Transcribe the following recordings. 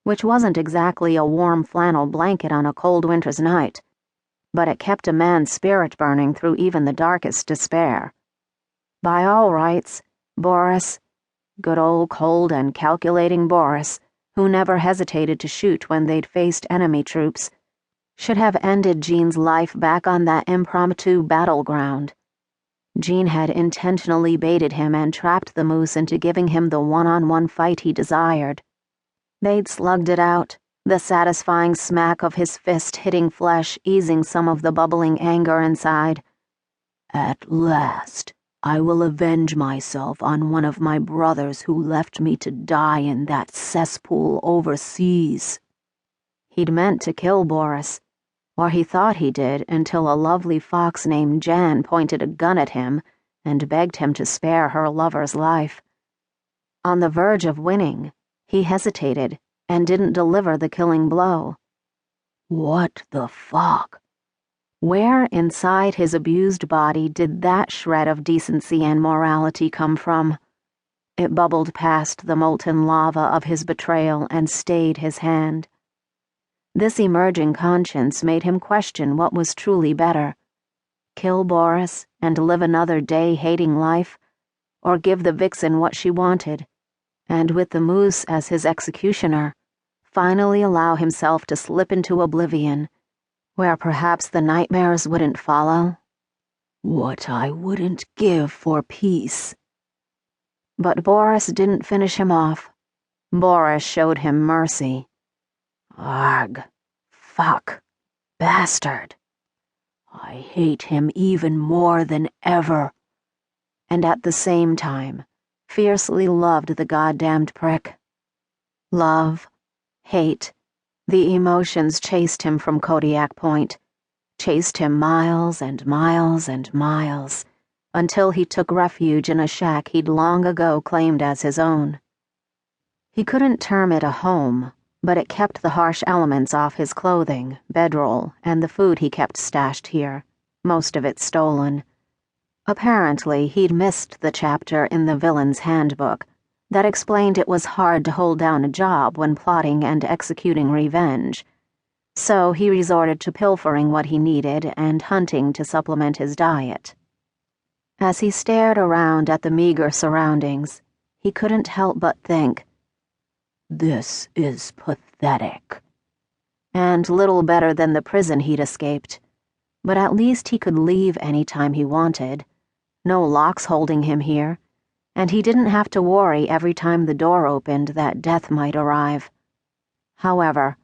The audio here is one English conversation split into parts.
which wasn't exactly a warm flannel blanket on a cold winter's night, but it kept a man's spirit burning through even the darkest despair. By all rights, Boris, good old cold and calculating Boris, who never hesitated to shoot when they'd faced enemy troops, should have ended Jean's life back on that impromptu battleground. Jean had intentionally baited him and trapped the moose into giving him the one-on-one fight he desired. They'd slugged it out, the satisfying smack of his fist hitting flesh easing some of the bubbling anger inside. "At last, I will avenge myself on one of my brothers who left me to die in that cesspool overseas." He'd meant to kill Boris, or he thought he did until a lovely fox named Jan pointed a gun at him and begged him to spare her lover's life. On the verge of winning, he hesitated and didn't deliver the killing blow. What the fuck? Where inside his abused body did that shred of decency and morality come from? It bubbled past the molten lava of his betrayal and stayed his hand. This emerging conscience made him question what was truly better: kill Boris and live another day hating life, or give the vixen what she wanted, and with the moose as his executioner, finally allow himself to slip into oblivion, where perhaps the nightmares wouldn't follow. What I wouldn't give for peace. But Boris didn't finish him off. Boris showed him mercy. Arg, fuck, bastard. I hate him even more than ever. And at the same time, fiercely loved the goddamned prick. Love, hate, the emotions chased him from Kodiak Point, chased him miles and miles and miles, until he took refuge in a shack he'd long ago claimed as his own. He couldn't term it a home, but it kept the harsh elements off his clothing, bedroll, and the food he kept stashed here, most of it stolen. Apparently, he'd missed the chapter in the villain's handbook that explained it was hard to hold down a job when plotting and executing revenge, so he resorted to pilfering what he needed and hunting to supplement his diet. As he stared around at the meager surroundings, he couldn't help but think, "This is pathetic." And little better than the prison he'd escaped, but at least he could leave any time he wanted. No locks holding him here, and he didn't have to worry every time the door opened that death might arrive. However,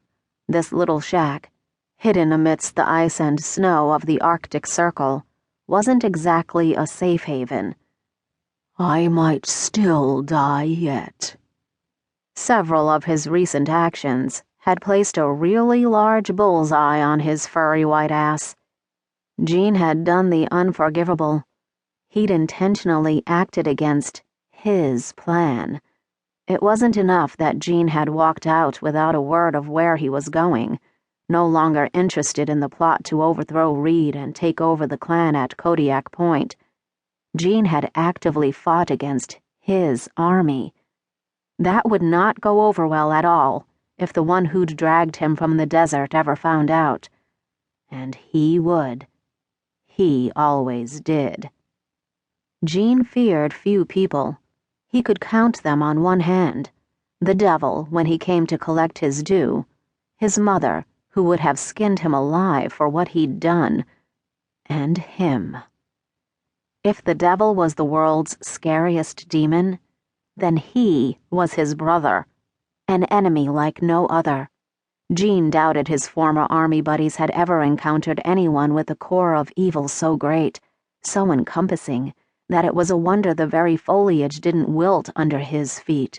this little shack, hidden amidst the ice and snow of the Arctic Circle, wasn't exactly a safe haven. I might still die yet. Several of his recent actions had placed a really large bullseye on his furry white ass. Jean had done the unforgivable. He'd intentionally acted against his plan. It wasn't enough that Jean had walked out without a word of where he was going, no longer interested in the plot to overthrow Reed and take over the clan at Kodiak Point. Jean had actively fought against his army. That would not go over well at all if the one who'd dragged him from the desert ever found out. And he would. He always did. Jean feared few people. He could count them on one hand. The devil, when he came to collect his due, his mother, who would have skinned him alive for what he'd done, and him. If the devil was the world's scariest demon, then he was his brother, an enemy like no other. Jean doubted his former army buddies had ever encountered anyone with a core of evil so great, so encompassing, that it was a wonder the very foliage didn't wilt under his feet.